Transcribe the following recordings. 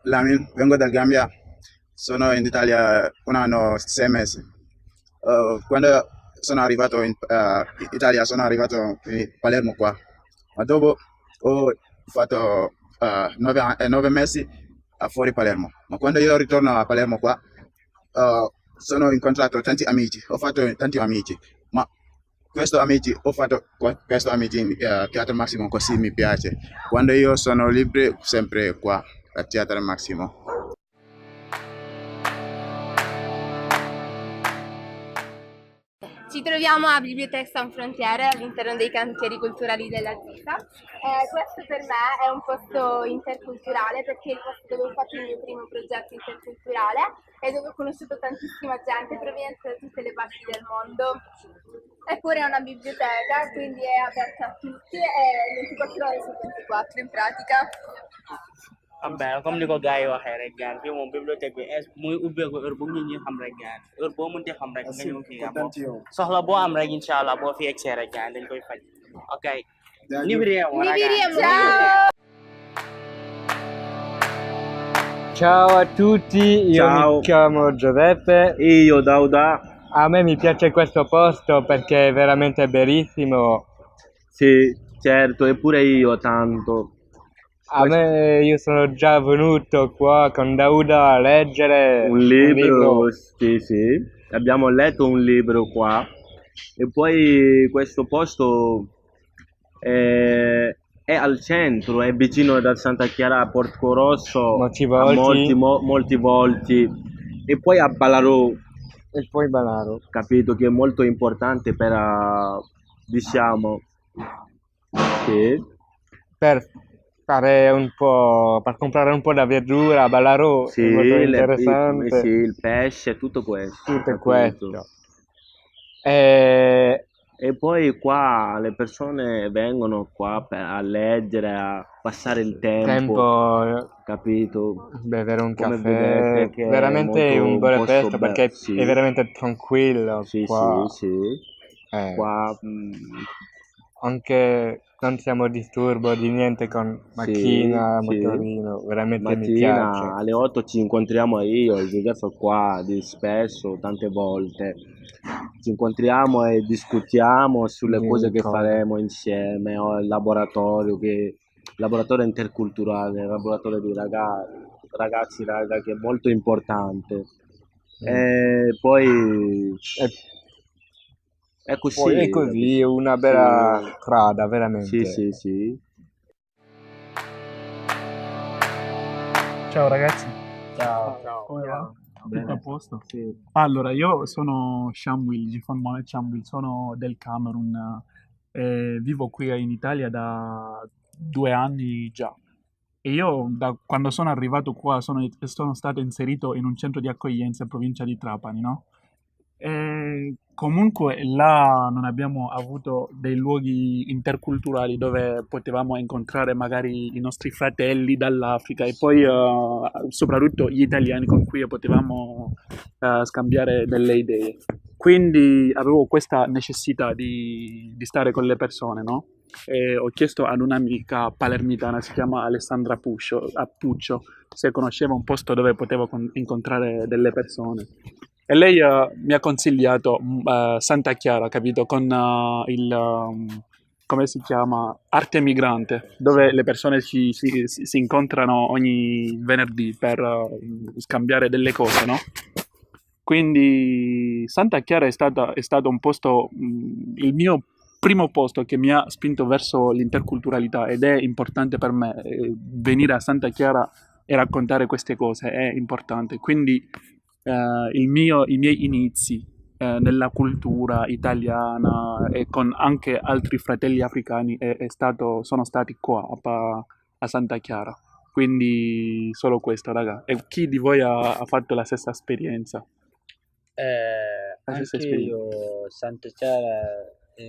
vengo dal Gambia, sono in Italia un anno, 6 mesi. Quando sono arrivato in Italia, sono arrivato a Palermo qua, ma dopo ho fatto 9 mesi a fuori Palermo. Ma quando io ritorno a Palermo qua, sono incontrato tanti amici, ho fatto tanti amici, ma questo amici in Teatro Massimo così mi piace. Quando io sono libero, sempre qua a Teatro Massimo. Ci troviamo a Bibliothèque Sans Frontiere all'interno dei cantieri culturali della ZISA. Questo per me è un posto interculturale perché è il posto dove ho fatto il mio primo progetto interculturale e dove ho conosciuto tantissima gente proveniente da tutte le parti del mondo. Eppure è una biblioteca, quindi è aperta a tutti e 24 ore su 24 in pratica. Abba comme ni ko gars yi waxee rek gaan fii moom bibliothèque bi muy ubbeeku heure bu nit ñi xam rek gaan heure boo mënti xam rek nga ñëw fii amoo soxla boo am rek incha allah boo fi egsee rek gaan dañ koy faj ok ni vediamo ragazzi. Ciao! Ciao a tutti, io Ciao. mi chiamo Giuseppe. Io Dauda, A me mi piace questo posto perché è veramente bellissimo. sì, certo, eppure io tanto. Io sono già venuto qua con Dauda a leggere Un libro, sì, sì, abbiamo letto un libro qua e poi questo posto è al centro, è vicino da Santa Chiara a Porto Rosso, Molti a volti. molti volti e poi a Ballarò, E poi Balaro. capito che è molto importante per, diciamo, sì. Per fare un po', per comprare un po' da verdura a Ballarò, Sì, è molto interessante. sì, il pesce, tutto questo. Tutto capito? questo. E E poi qua le persone vengono qua a leggere, a passare il tempo, capito? bere un Come caffè, vedete che è veramente molto un un bel posto posto bello, perché sì. è veramente tranquillo Sì, qua. sì, sì. Qua, Anche non siamo disturbo di niente con macchina, sì. motorino, veramente mi Mattina piace. alle 8 ci incontriamo io e Giuseppe qua di spesso, tante volte. Ci incontriamo e discutiamo sulle Di cose che cose. faremo insieme, o il laboratorio interculturale, il laboratorio di ragazzi, raga, che è molto importante. E poi E è così, poi è così, una bella strada, sì, veramente. sì. Ciao ragazzi, Ciao. come va? Tutto Bene. a posto? Sì. Allora, io sono Shamwil, Gifon Mohamed Shamwil, sono del Camerun, vivo qui in Italia da 2 anni già. E io da quando sono arrivato qua sono stato inserito in un centro di accoglienza in provincia di Trapani, no? E comunque là non abbiamo avuto dei luoghi interculturali dove potevamo incontrare magari i nostri fratelli dall'Africa e poi soprattutto gli italiani con cui potevamo scambiare delle idee. Quindi avevo questa necessità di stare con le persone, no? E ho chiesto ad un'amica palermitana, si chiama Alessandra Puccio, se conosceva un posto dove potevo incontrare delle persone. E lei mi ha consigliato Santa Chiara, capito? Con come si chiama? Arte Migrante, dove le persone si incontrano ogni venerdì per scambiare delle cose, no? Quindi Santa Chiara è stato un posto, il mio primo posto che mi ha spinto verso l'interculturalità ed è importante per me. Venire a Santa Chiara e raccontare queste cose è importante. Quindi i miei inizi nella cultura italiana e con anche altri fratelli africani sono stati qua a Santa Chiara. Quindi solo questo, raga. E chi di voi ha fatto la stessa esperienza? La stessa Anche esperienza? io, Santa Chiara è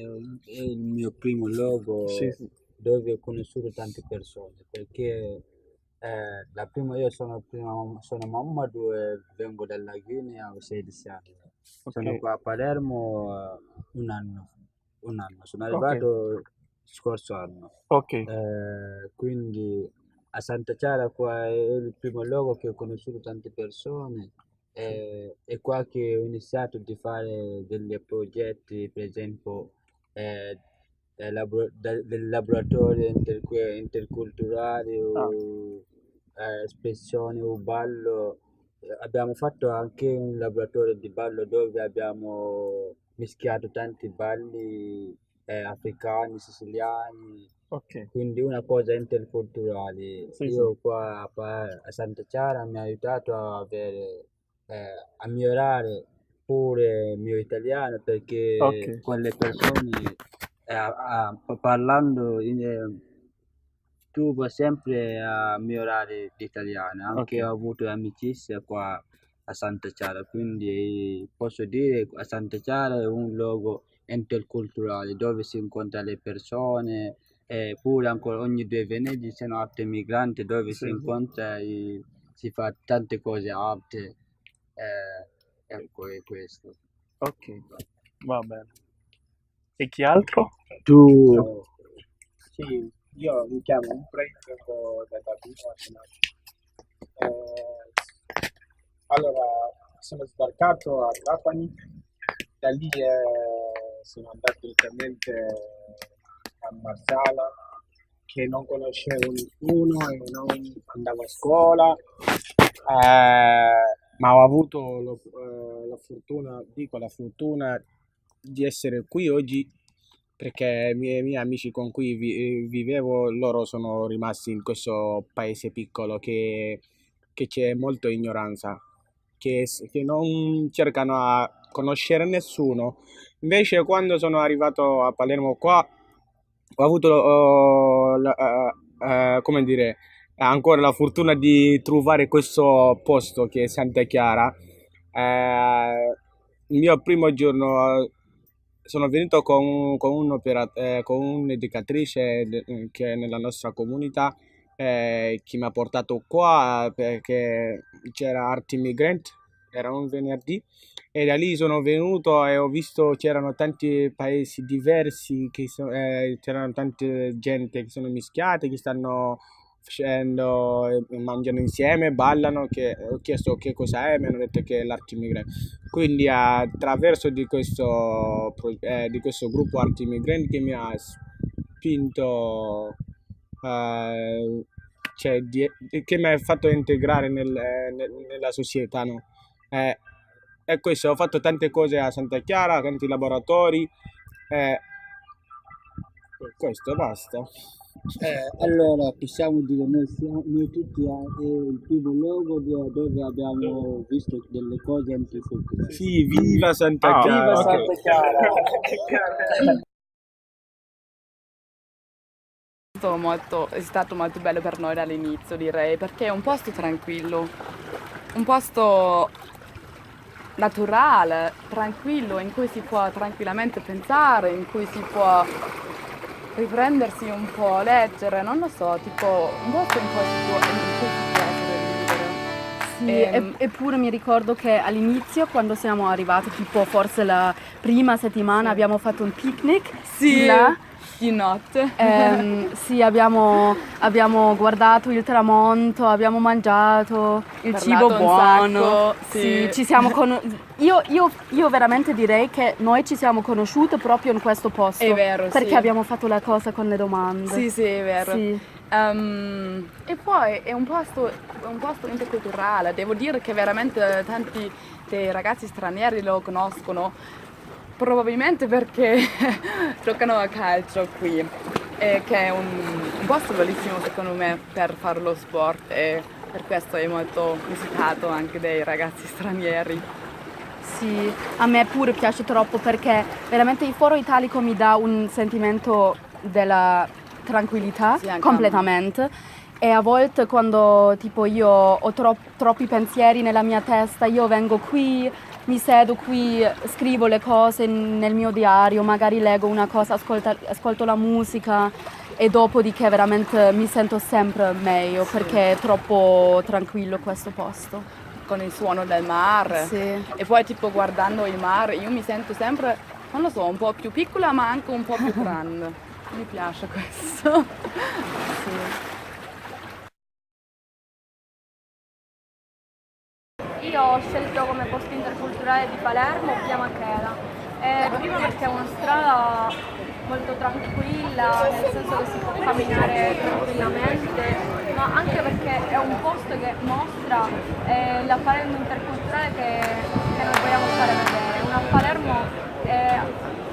il mio primo luogo Sì, sì. dove ho conosciuto tante persone, perché la prima io sono Mamadou e vengo dalla Guinea, ho 16 anni. Sono Ok, qua a Palermo un anno, sono ok, arrivato scorso anno. ok. Quindi a Santa Chiara qua è il primo luogo che ho conosciuto tante persone. È qua che ho iniziato a fare dei progetti, per esempio del laboratorio interculturale Ah, o espressione o ballo. Abbiamo fatto anche un laboratorio di ballo dove abbiamo mischiato tanti balli africani, siciliani, ok. quindi una cosa interculturale. Sì, sì. Io qua a Santa Chiara mi ha aiutato a migliorare pure il mio italiano Ok. perché con le persone parlando tuvo sempre a migliorare l'italiano, Ok. anche ho avuto amicizia qua a Santa Chiara, quindi posso dire che a Santa Chiara è un luogo interculturale dove si incontra le persone, pure ancora ogni due venerdì c'è un'arte migrante dove si Sì, sì. incontra e si fa tante cose arte, ecco è questo. Ok. Va bene. E chi altro? Tu Sì, io mi chiamo Umbre, vengo da Torino, allora sono sbarcato a Trapani, da lì sono andato direttamente a Marsala, che non conoscevo nessuno e non andavo a scuola, ma ho avuto la fortuna, dico la fortuna di essere qui oggi perché i miei amici con cui vivevo, loro sono rimasti in questo paese piccolo che c'è molta ignoranza, che non cercano a conoscere nessuno. Invece quando sono arrivato a Palermo qua, ho avuto, come dire, ancora la fortuna di trovare questo posto che è Santa Chiara. Il mio primo giorno sono venuto con un'educatrice che è nella nostra comunità che mi ha portato qua perché c'era Art Immigrant, era un venerdì e da lì sono venuto e ho visto c'erano tanti paesi diversi, c'erano tante gente che sono mischiate, che stanno facendo, mangiano insieme, ballano, che ho chiesto che cosa è, mi hanno detto che è l'Art Immigrant. Quindi attraverso di questo gruppo Art Immigrant che mi ha spinto, cioè, che mi ha fatto integrare nella società, no? Eh, e questo, ho fatto tante cose a Santa Chiara, tanti laboratori, eh, questo basta. allora possiamo dire noi tutti è il primo luogo dove abbiamo visto delle cose anticulturali. Sì, viva Santa Ah, Chiara! Viva ok. Santa Chiara! È stato molto bello per noi dall'inizio, direi, perché è un posto tranquillo, un posto naturale, tranquillo, in cui si può tranquillamente pensare, in cui si può riprendersi un po', leggere, non lo so, tipo un posto in cui si può essere libero. Sì, eppure mi ricordo che all'inizio, quando siamo arrivati, tipo forse la prima settimana, abbiamo fatto un picnic Sì, là. di notte. Sì, abbiamo guardato il tramonto, abbiamo mangiato il cibo Parlato un buono. sacco, Sì, sì. ci siamo io veramente direi che noi ci siamo conosciute proprio in questo posto. È vero, perché sì. abbiamo fatto la cosa con le domande. Sì, sì, è vero. Sì. E poi è un posto interculturale, devo dire che veramente tanti dei ragazzi stranieri lo conoscono, probabilmente perché giocano a calcio qui, che è un posto bellissimo secondo me per fare lo sport e per questo è molto visitato anche dai ragazzi stranieri. Sì, a me pure piace troppo perché veramente il Foro Italico mi dà un sentimento della tranquillità Sì, anche a me. completamente e a volte quando tipo io ho troppi pensieri nella mia testa, io vengo qui, mi siedo qui, scrivo le cose nel mio diario, magari leggo una cosa, ascolto la musica e dopodiché veramente mi sento sempre meglio perché è troppo tranquillo questo posto. Con il suono del mare. Sì. E poi tipo guardando il mare io mi sento sempre, non lo so, un po' più piccola ma anche un po' più grande. Mi piace questo. Sì. io ho scelto come posto interculturale di Palermo Via Machela. Prima perché è una strada molto tranquilla, nel senso che si può camminare tranquillamente, ma anche perché è un posto che mostra la Palermo interculturale che noi vogliamo fare vedere. Una Palermo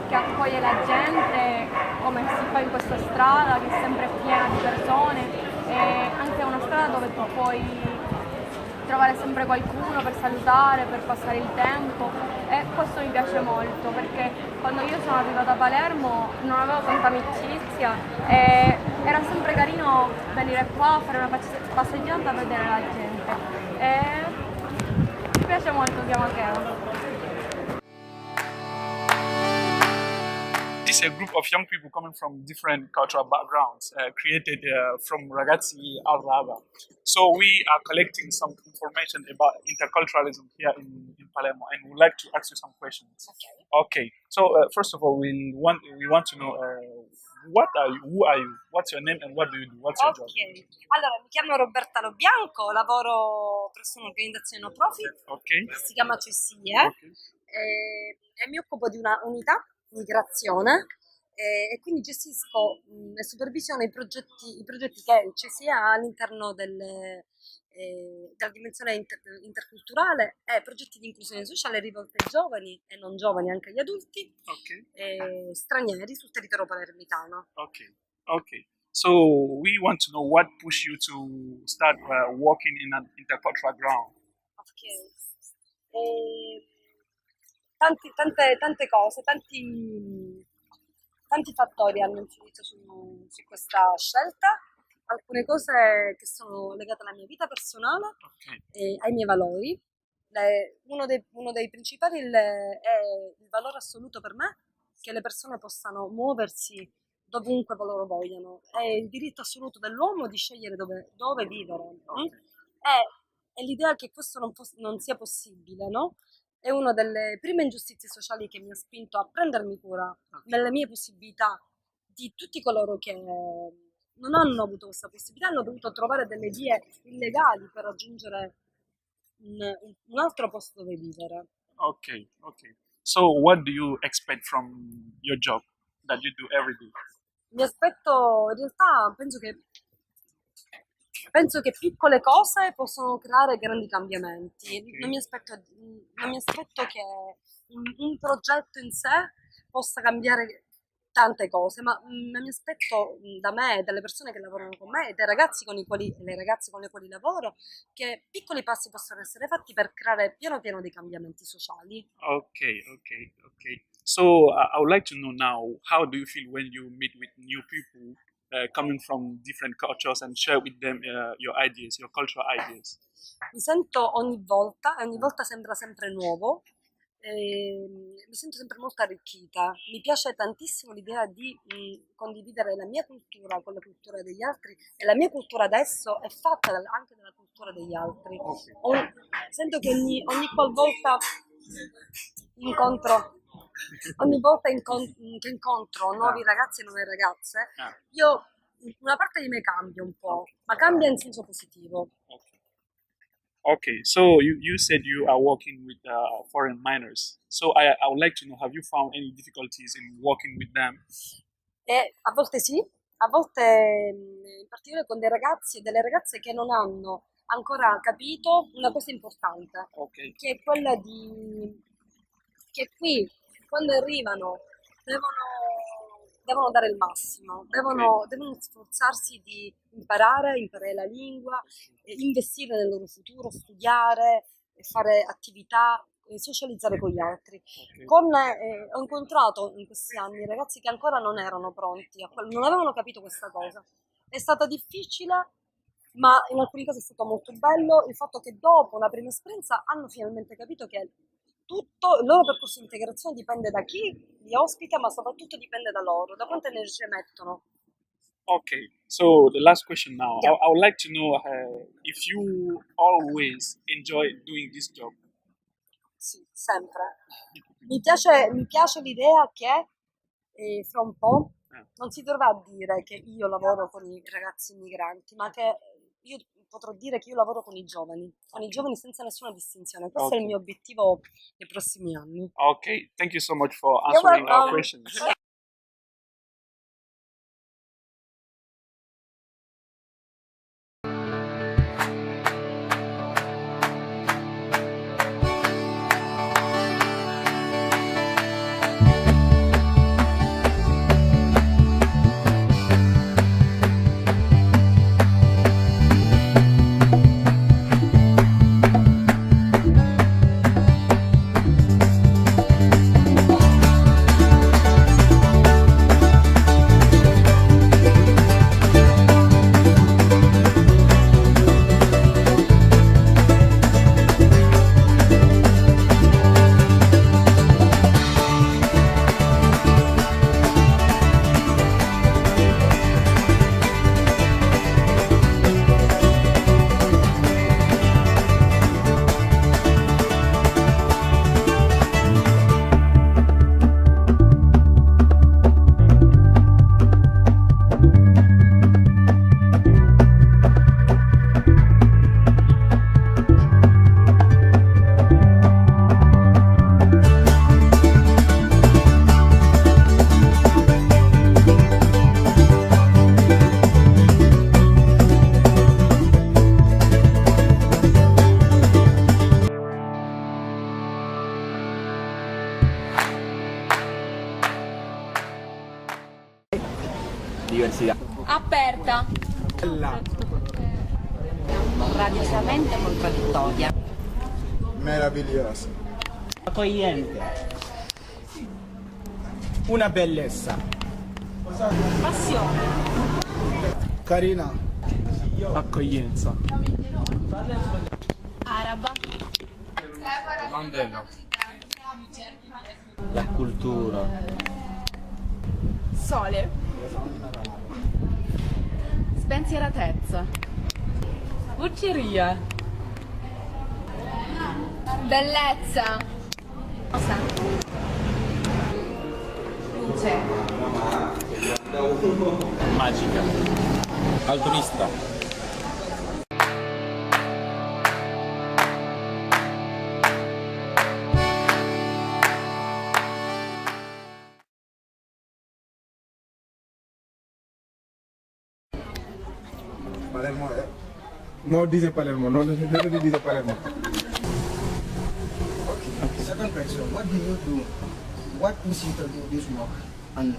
che accoglie la gente come si fa in questa strada, che è sempre piena di persone, e anche una strada dove tu puoi trovare sempre qualcuno per salutare, per passare il tempo, e questo mi piace molto perché quando io sono arrivata a Palermo non avevo tanta amicizia e era sempre carino venire qua a fare una passeggiata a vedere la gente e mi piace molto Via Machela. This is a group of young people coming from different cultural backgrounds, created from Ragazzi Al Raga. So we are collecting some information about interculturalism here in Palermo, and we'd like to ask you some questions. Okay. So first of all, we want to know what are you, who are you, what's your name, and what do you do? What's your job? Ok, allora mi chiamo Roberta Lobianco, lavoro presso un'organizzazione no profit Okay. che si chiama CESIE Okay. e mi occupo di una unità migrazione e quindi gestisco e supervisiono i progetti che CESIE ha all'interno della dimensione interculturale e progetti di inclusione sociale rivolti ai giovani e non giovani, anche agli adulti stranieri sul territorio palermitano. Okay. So we want to know what pushed you to start working in an intercultural ground. Tante cose, tanti fattori hanno influito su questa scelta, alcune cose che sono legate alla mia vita personale e ai miei valori. Uno dei principali è il valore assoluto per me che le persone possano muoversi dovunque loro vogliano, è il diritto assoluto dell'uomo di scegliere dove vivere, e l'idea che questo non sia possibile, no? È una delle prime ingiustizie sociali che mi ha spinto a prendermi cura nelle mie possibilità di tutti coloro che non hanno avuto questa possibilità, hanno dovuto trovare delle vie illegali per raggiungere un altro posto dove vivere. Okay. So what do you expect from your job that you do every day? Mi aspetto, in realtà penso che piccole cose possono creare grandi cambiamenti. Non mi aspetto che un progetto in sé possa cambiare tante cose, ma mi aspetto da me, dalle persone che lavorano con me e dai ragazzi le ragazze con le quali lavoro, che piccoli passi possano essere fatti per creare piano piano dei cambiamenti sociali. Okay. So I would like to know now, how do you feel when you meet with new people coming from different cultures and share with them your ideas, your cultural ideas? Mi sento ogni volta sembra sempre nuovo, mi sento sempre molto arricchita. Mi piace tantissimo l'idea di condividere la mia cultura con la cultura degli altri, e la mia cultura adesso è fatta anche dalla cultura degli altri. Sento che ogni qualvolta che incontro nuovi ragazzi e nuove ragazze, io una parte di me cambia un po', ma cambia in senso positivo. Okay, so you said you are working with foreign minors. So I would like to know, have you found any difficulties in working with them? E a volte sì, a volte in particolare con dei ragazzi e delle ragazze che non hanno ancora capito una cosa importante, che è quella che qui quando arrivano devono dare il massimo, devono sforzarsi di imparare la lingua, investire nel loro futuro, studiare, fare attività, socializzare con gli altri. Ho incontrato in questi anni ragazzi che ancora non erano pronti, non avevano capito questa cosa. È stata difficile, ma in alcuni casi è stato molto bello il fatto che dopo la prima esperienza hanno finalmente capito che tutto il loro percorso di integrazione dipende da chi li ospita, ma soprattutto dipende da loro, da quante energie mettono. Okay, so the last question now. Yeah. I would like to know if you always enjoy doing this job. Sì, sempre. Mi piace l'idea che fra un po' non si dovrà dire che io lavoro con i ragazzi immigranti, ma che io potrò dire che io lavoro con i giovani senza nessuna distinzione. Questo è il mio obiettivo nei prossimi anni. Okay, thank you so much for You're answering our welcome. questions. Diversità. Aperta. Radiosamente contraddittoria. Meravigliosa. Accogliente. Una bellezza. Passione. Carina. Accoglienza. Araba. Mandela. La cultura. Sole. Spensieratezza. Bucceria. Bellezza. Luce. Magica. Altruista. Palermo, No dice Palermo, no dice Palermo. Okay. Second question, what do you do? What is you to do this work and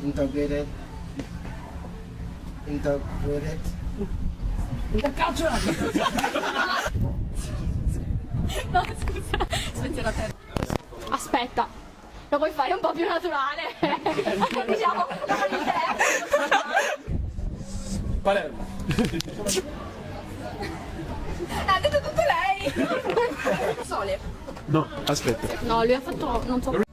integrated Intercultural. No, scusa. Spensieratezza. Aspetta, lo vuoi fare un po' più naturale? Diciamo, Palermo. Ha detto tutto lei. Sole. No, aspetta. No, lui ha fatto, non so.